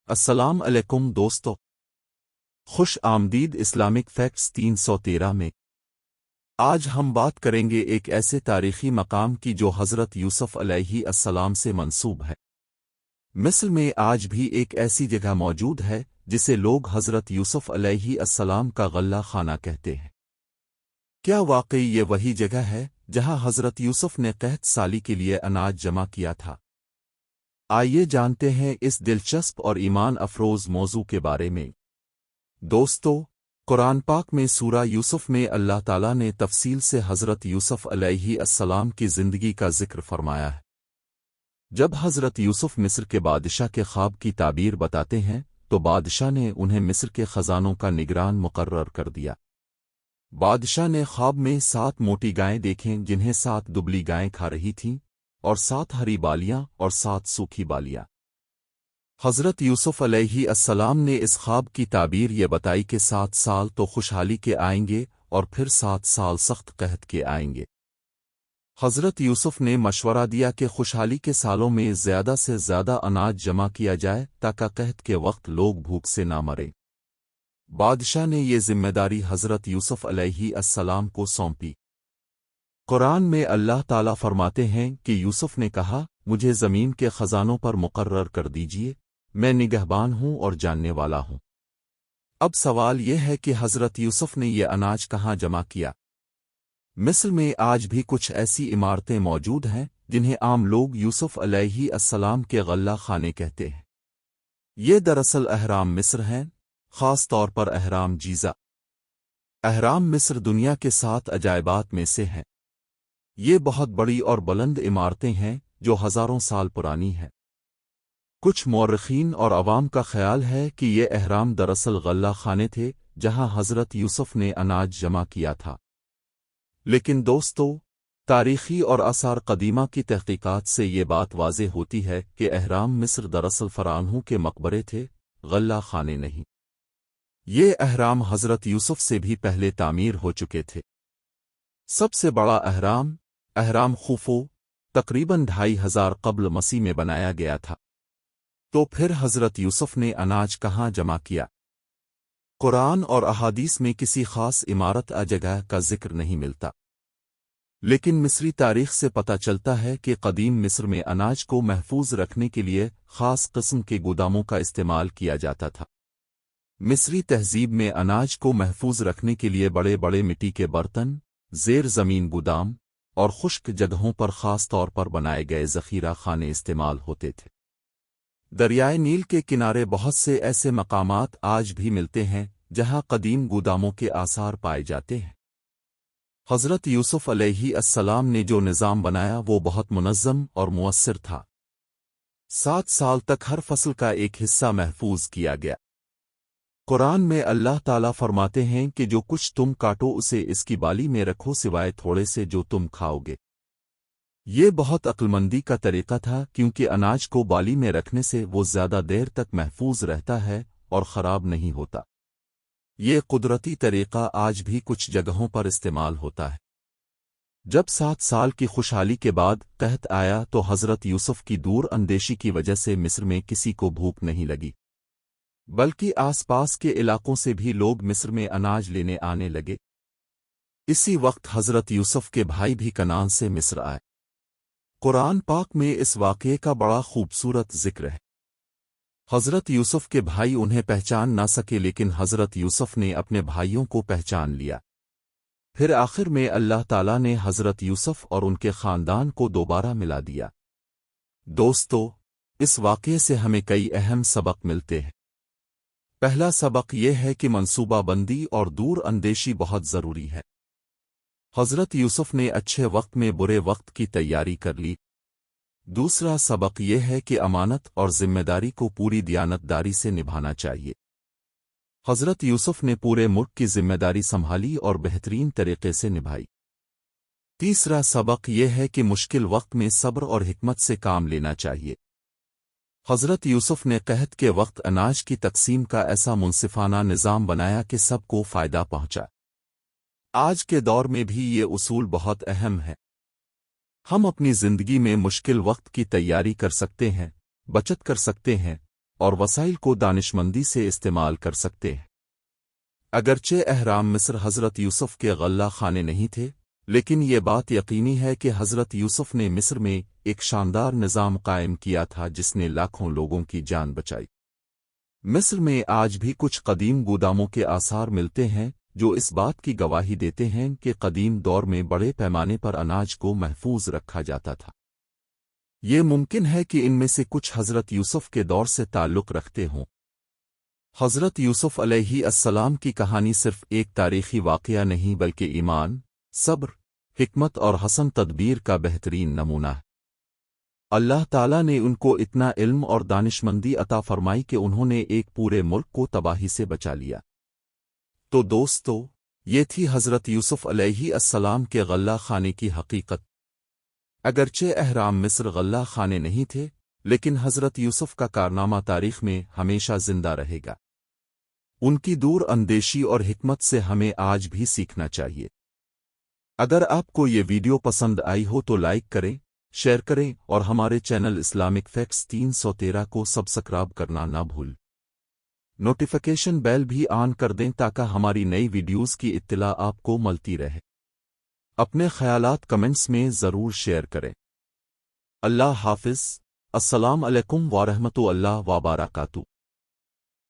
السلام علیکم دوستو، خوش آمدید اسلامک فیکٹس 313 میں۔ آج ہم بات کریں گے ایک ایسے تاریخی مقام کی جو حضرت یوسف علیہ السلام سے منسوب ہے۔ مصر میں آج بھی ایک ایسی جگہ موجود ہے جسے لوگ حضرت یوسف علیہ السلام کا غلہ خانہ کہتے ہیں۔ کیا واقعی یہ وہی جگہ ہے جہاں حضرت یوسف نے قحط سالی کے لیے اناج جمع کیا تھا؟ آئیے جانتے ہیں اس دلچسپ اور ایمان افروز موضوع کے بارے میں۔ دوستو، قرآن پاک میں سورہ یوسف میں اللہ تعالیٰ نے تفصیل سے حضرت یوسف علیہ السلام کی زندگی کا ذکر فرمایا ہے۔ جب حضرت یوسف مصر کے بادشاہ کے خواب کی تعبیر بتاتے ہیں تو بادشاہ نے انہیں مصر کے خزانوں کا نگران مقرر کر دیا۔ بادشاہ نے خواب میں 7 موٹی گائیں دیکھیں جنہیں 7 دبلی گائیں کھا رہی تھیں، اور 7 ہری بالیاں اور 7 سوکھی بالیاں۔ حضرت یوسف علیہ السلام نے اس خواب کی تعبیر یہ بتائی کہ 7 سال تو خوشحالی کے آئیں گے اور پھر 7 سال سخت قحط کے آئیں گے۔ حضرت یوسف نے مشورہ دیا کہ خوشحالی کے سالوں میں زیادہ سے زیادہ اناج جمع کیا جائے تاکہ قحط کے وقت لوگ بھوک سے نہ مریں۔ بادشاہ نے یہ ذمہ داری حضرت یوسف علیہ السلام کو سونپی۔ قرآن میں اللہ تعالیٰ فرماتے ہیں کہ یوسف نے کہا، مجھے زمین کے خزانوں پر مقرر کر دیجئے، میں نگہبان ہوں اور جاننے والا ہوں۔ اب سوال یہ ہے کہ حضرت یوسف نے یہ اناج کہاں جمع کیا؟ مصر میں آج بھی کچھ ایسی عمارتیں موجود ہیں جنہیں عام لوگ یوسف علیہ السلام کے غلہ خانے کہتے ہیں۔ یہ دراصل اہرام مصر ہیں، خاص طور پر اہرام جیزہ۔ اہرام مصر دنیا کے 7 عجائبات میں سے ہیں۔ یہ بہت بڑی اور بلند عمارتیں ہیں جو ہزاروں سال پرانی ہیں۔ کچھ مورخین اور عوام کا خیال ہے کہ یہ اہرام دراصل غلہ خانے تھے جہاں حضرت یوسف نے اناج جمع کیا تھا۔ لیکن دوستو، تاریخی اور آثار قدیمہ کی تحقیقات سے یہ بات واضح ہوتی ہے کہ اہرام مصر دراصل فرعونوں کے مقبرے تھے، غلہ خانے نہیں۔ یہ اہرام حضرت یوسف سے بھی پہلے تعمیر ہو چکے تھے۔ سب سے بڑا اہرام خوفو تقریباً 2500 قبل مسیح میں بنایا گیا تھا۔ تو پھر حضرت یوسف نے اناج کہاں جمع کیا؟ قرآن اور احادیث میں کسی خاص عمارت جگہ کا ذکر نہیں ملتا، لیکن مصری تاریخ سے پتہ چلتا ہے کہ قدیم مصر میں اناج کو محفوظ رکھنے کے لیے خاص قسم کے گوداموں کا استعمال کیا جاتا تھا۔ مصری تہذیب میں اناج کو محفوظ رکھنے کے لیے بڑے بڑے مٹی کے برتن، زیر زمین گودام اور خشک جگہوں پر خاص طور پر بنائے گئے ذخیرہ خانے استعمال ہوتے تھے۔ دریائے نیل کے کنارے بہت سے ایسے مقامات آج بھی ملتے ہیں جہاں قدیم گوداموں کے آثار پائے جاتے ہیں۔ حضرت یوسف علیہ السلام نے جو نظام بنایا وہ بہت منظم اور مؤثر تھا۔ 7 سال تک ہر فصل کا ایک حصہ محفوظ کیا گیا۔ قرآن میں اللہ تعالیٰ فرماتے ہیں کہ جو کچھ تم کاٹو اسے اس کی بالی میں رکھو سوائے تھوڑے سے جو تم کھاؤ گے۔ یہ بہت عقلمندی کا طریقہ تھا کیونکہ اناج کو بالی میں رکھنے سے وہ زیادہ دیر تک محفوظ رہتا ہے اور خراب نہیں ہوتا۔ یہ قدرتی طریقہ آج بھی کچھ جگہوں پر استعمال ہوتا ہے۔ جب 7 سال کی خوشحالی کے بعد قحط آیا تو حضرت یوسف کی دور اندیشی کی وجہ سے مصر میں کسی کو بھوک نہیں لگی، بلکہ آس پاس کے علاقوں سے بھی لوگ مصر میں اناج لینے آنے لگے۔ اسی وقت حضرت یوسف کے بھائی بھی کنعان سے مصر آئے۔ قرآن پاک میں اس واقعے کا بڑا خوبصورت ذکر ہے۔ حضرت یوسف کے بھائی انہیں پہچان نہ سکے لیکن حضرت یوسف نے اپنے بھائیوں کو پہچان لیا۔ پھر آخر میں اللہ تعالیٰ نے حضرت یوسف اور ان کے خاندان کو دوبارہ ملا دیا۔ دوستو، اس واقعے سے ہمیں کئی اہم سبق ملتے ہیں۔ پہلا سبق یہ ہے کہ منصوبہ بندی اور دور اندیشی بہت ضروری ہے۔ حضرت یوسف نے اچھے وقت میں برے وقت کی تیاری کر لی۔ دوسرا سبق یہ ہے کہ امانت اور ذمہ داری کو پوری دیانتداری سے نبھانا چاہیے۔ حضرت یوسف نے پورے ملک کی ذمہ داری سنبھالی اور بہترین طریقے سے نبھائی۔ تیسرا سبق یہ ہے کہ مشکل وقت میں صبر اور حکمت سے کام لینا چاہیے۔ حضرت یوسف نے قحط کے وقت اناج کی تقسیم کا ایسا منصفانہ نظام بنایا کہ سب کو فائدہ پہنچا۔ آج کے دور میں بھی یہ اصول بہت اہم ہے۔ ہم اپنی زندگی میں مشکل وقت کی تیاری کر سکتے ہیں، بچت کر سکتے ہیں اور وسائل کو دانشمندی سے استعمال کر سکتے ہیں۔ اگرچہ اہرام مصر حضرت یوسف کے غلہ خانے نہیں تھے، لیکن یہ بات یقینی ہے کہ حضرت یوسف نے مصر میں ایک شاندار نظام قائم کیا تھا جس نے لاکھوں لوگوں کی جان بچائی۔ مصر میں آج بھی کچھ قدیم گوداموں کے آثار ملتے ہیں جو اس بات کی گواہی دیتے ہیں کہ قدیم دور میں بڑے پیمانے پر اناج کو محفوظ رکھا جاتا تھا۔ یہ ممکن ہے کہ ان میں سے کچھ حضرت یوسف کے دور سے تعلق رکھتے ہوں۔ حضرت یوسف علیہ السلام کی کہانی صرف ایک تاریخی واقعہ نہیں بلکہ ایمان، صبر، حکمت اور حسن تدبیر کا بہترین نمونہ ہے۔ اللہ تعالیٰ نے ان کو اتنا علم اور دانشمندی عطا فرمائی کہ انہوں نے ایک پورے ملک کو تباہی سے بچا لیا۔ تو دوستو، یہ تھی حضرت یوسف علیہ السلام کے غلہ خانے کی حقیقت۔ اگرچہ اہرام مصر غلہ خانے نہیں تھے، لیکن حضرت یوسف کا کارنامہ تاریخ میں ہمیشہ زندہ رہے گا۔ ان کی دور اندیشی اور حکمت سے ہمیں آج بھی سیکھنا چاہیے۔ اگر آپ کو یہ ویڈیو پسند آئی ہو تو لائک کریں، شیئر کریں اور ہمارے چینل اسلامک فیکٹس 313 کو سبسکرائب کرنا نہ بھول۔ نوٹیفیکیشن بیل بھی آن کر دیں تاکہ ہماری نئی ویڈیوز کی اطلاع آپ کو ملتی رہے۔ اپنے خیالات کمنٹس میں ضرور شیئر کریں۔ اللہ حافظ۔ السلام علیکم ورحمۃ اللہ وبرکاتہ۔